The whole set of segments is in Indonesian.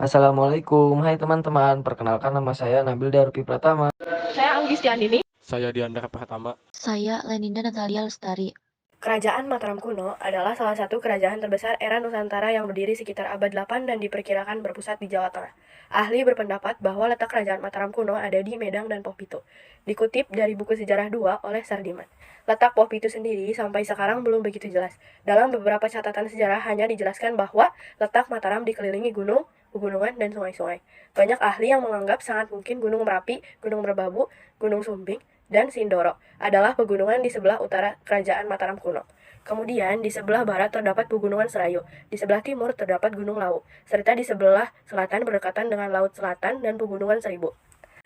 Assalamualaikum, hai teman-teman. Perkenalkan nama saya Nabil Darupi Pratama. Saya Anggis Tiandini. Saya Diandra Pratama. Saya Leninda Natalia Lestari. Kerajaan Mataram kuno adalah salah satu kerajaan terbesar era Nusantara yang berdiri sekitar abad 8 dan diperkirakan berpusat di Jawa Tengah. Ahli berpendapat bahwa letak kerajaan Mataram kuno ada di Medang dan Poh-Pitu. Dikutip dari buku Sejarah 2 oleh Sardiman. Letak Poh-Pitu sendiri sampai sekarang belum begitu jelas. Dalam beberapa catatan sejarah hanya dijelaskan bahwa letak Mataram dikelilingi gunung, pegunungan, dan sungai-sungai. Banyak ahli yang menganggap sangat mungkin Gunung Merapi, Gunung Merbabu, Gunung Sumbing, dan Sindoro adalah pegunungan di sebelah utara kerajaan Mataram kuno. Kemudian di sebelah barat terdapat pegunungan Serayu, di sebelah timur terdapat Gunung Lawu, serta di sebelah selatan berdekatan dengan Laut Selatan dan pegunungan Seribu.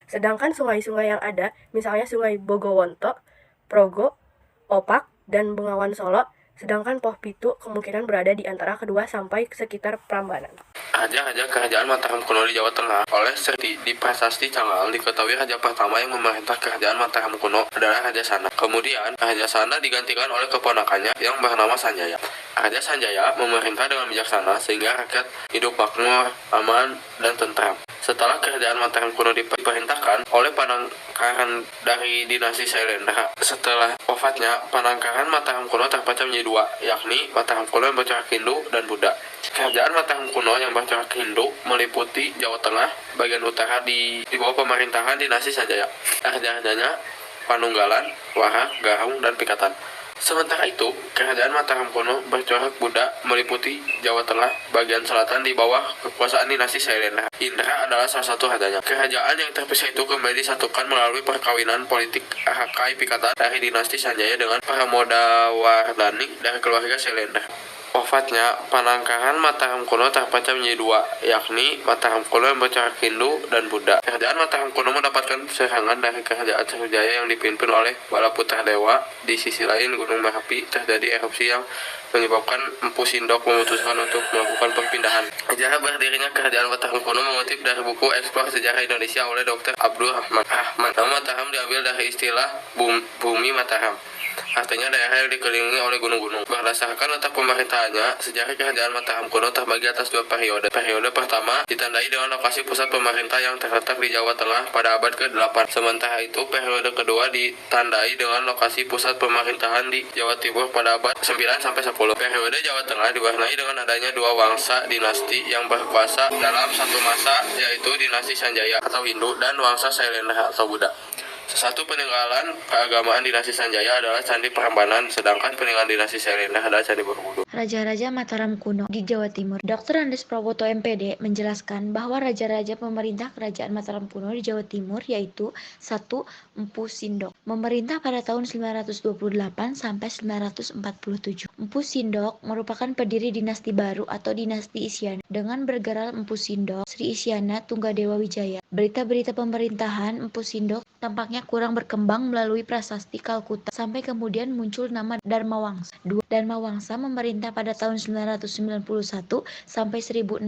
Sedangkan sungai-sungai yang ada, misalnya Sungai Bogowonto, Progo, Opak, dan Bengawan Solo, sedangkan Poh-Pitu kemungkinan berada di antara kedua sampai sekitar Prambanan. Raja-raja kerajaan Mataram kuno di Jawa Tengah oleh Serti di Prasasti Canggal diketahui raja pertama yang memerintah kerajaan Mataram kuno adalah Raja Sana. Kemudian Raja Sana digantikan oleh keponakannya yang bernama Sanjaya. Raja Sanjaya memerintah dengan bijaksana sehingga rakyat hidup makmur, aman, dan tentram. Setelah kerajaan Mataram kuno diperintahkan oleh Panangkaran dari dinasti Sailendra. Setelah wafatnya, Panangkaran Mataram kuno terpecah menjadi dua, yakni Mataram kuno yang bercorak Hindu dan Buddha. Kerajaan Mataram kuno yang bercorak Hindu meliputi Jawa Tengah, bagian utara di bawah pemerintahan dinasti Sanjaya. Raja-rajanya Panunggalan, Wara, Garung, dan Pikatan. Sementara itu, kerajaan Mataram kuno bercorak Buddha meliputi Jawa Tengah, bagian selatan di bawah kekuasaan dinasti Sailendra. Indra adalah salah satu rajanya. Kerajaan yang terpisah itu kembali disatukan melalui perkawinan politik Rakai Pikatan dari dinasti Sanjaya dengan Pramodawardhani dari keluarga Sailendra. Wafatnya, Panangkaran Mataram kuno terpecah menjadi dua, yakni Mataram kuno yang bercorak Hindu dan Buddha. Kerajaan Mataram kuno mendapatkan serangan dari kerajaan Sriwijaya yang dipimpin oleh Balaputra Dewa. Di sisi lain, Gunung Merapi terjadi erupsi yang menyebabkan Empu Sindok memutuskan untuk melakukan perpindahan. Sejarah berdirinya kerajaan Mataram kuno mengutip dari buku Eksplor Sejarah Indonesia oleh Dr. Abdul Rahman. Nama Mataram diambil dari istilah bumi Mataram. Artinya daerah yang dikelilingi oleh gunung-gunung. Berdasarkan letak pemerintahannya, sejarah kerajaan Mataram kuno terbagi atas dua periode. Periode pertama ditandai dengan lokasi pusat pemerintah yang terletak di Jawa Tengah pada abad ke-8. Sementara itu, periode kedua ditandai dengan lokasi pusat pemerintahan di Jawa Timur pada abad 9 sampai 10. Periode Jawa Tengah diwarnai dengan adanya dua wangsa dinasti yang berkuasa dalam satu masa, yaitu dinasti Sanjaya atau Hindu dan wangsa Sailendra atau Buddha. Satu peninggalan keagamaan dinasti Sanjaya adalah Candi Prambanan, sedangkan peninggalan dinasti Sailendra adalah Candi Borobudur. Raja-raja Mataram kuno di Jawa Timur. Dr. Andes Prawoto MPD menjelaskan bahwa raja-raja pemerintah kerajaan Mataram kuno di Jawa Timur yaitu 1. Empu Sindok, memerintah pada tahun 928 sampai 947. Empu Sindok merupakan pendiri dinasti baru atau dinasti Isyana. Dengan bergerak Empu Sindok, Sri Isyana Tunggadewa Wijaya. Berita-berita pemerintahan Empu Sindok tampaknya kurang berkembang melalui prasasti Kalkuta sampai kemudian muncul nama Dharmawangsa. 2. Dharmawangsa memerintah pada tahun 991 sampai 1016.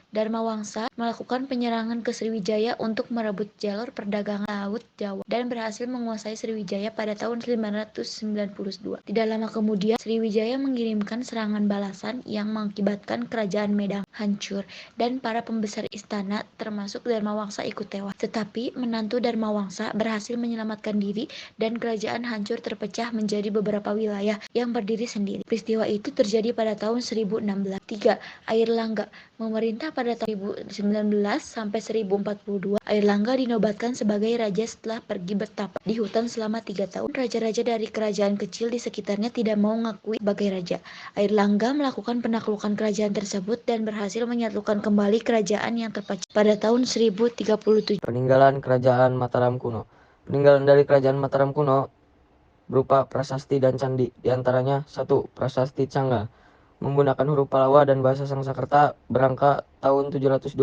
Dharmawangsa melakukan penyerangan ke Sriwijaya untuk merebut jalur perdagangan laut Jawa dan berhasil menguasai Sriwijaya pada tahun 992. Tidak lama kemudian Sriwijaya mengirimkan serangan balasan yang mengakibatkan kerajaan Medang hancur dan para pembesar istana termasuk Dharmawangsa ikut tewas. Tetapi menantu Dharmawangsa berhasil menyelamatkan diri dan kerajaan hancur terpecah menjadi beberapa wilayah yang berdiri sendiri. Peristiwa itu terjadi pada tahun 1016. 3. Airlangga memerintah pada tahun 1019 sampai 1042. Airlangga dinobatkan sebagai raja setelah pergi bertapa di hutan selama 3 tahun. Raja-raja dari kerajaan kecil di sekitarnya tidak mau mengakui sebagai raja. Airlangga melakukan penaklukan kerajaan tersebut dan berhasil menyatukan kembali kerajaan yang terpecah pada tahun 1037. Peninggalan kerajaan Mataram kuno. Peninggalan dari kerajaan Mataram kuno berupa prasasti dan candi. Di antaranya 1. Prasasti Canggal menggunakan huruf Palawa dan bahasa Sangsekerta berangka tahun 723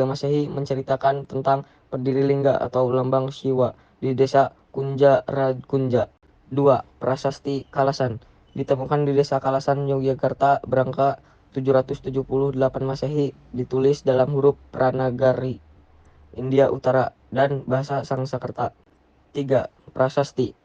Masehi menceritakan tentang pendiri lingga atau lambang Siwa di desa Kunja Rakunja. 2. Prasasti Kalasan ditemukan di desa Kalasan, Yogyakarta berangka 778 Masehi, ditulis dalam huruf Pranagari India Utara dan bahasa Sangsekerta. 3. Prasasti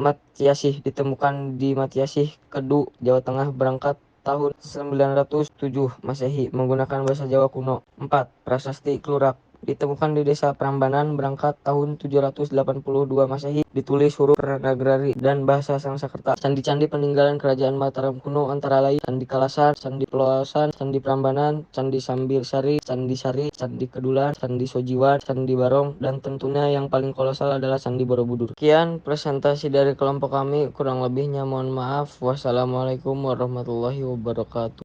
Matyasih ditemukan di Matyasih, Kedu, Jawa Tengah berangkat tahun 907 Masehi menggunakan bahasa Jawa kuno. 4. Prasasti Klurak ditemukan di desa Prambanan berangkat tahun 782 Masehi, ditulis huruf Nagari dan bahasa Sangsekerta. Candi-candi peninggalan kerajaan Mataram kuno antara lain Candi Kalasan, Candi Pelosan, Candi Prambanan, Candi Sambir Sari, Candi Sari, Candi Kedulan, Candi Sojiwan, Candi Barong, dan tentunya yang paling kolosal adalah Candi Borobudur. Sekian presentasi dari kelompok kami, kurang lebihnya mohon maaf. Wassalamualaikum warahmatullahi wabarakatuh.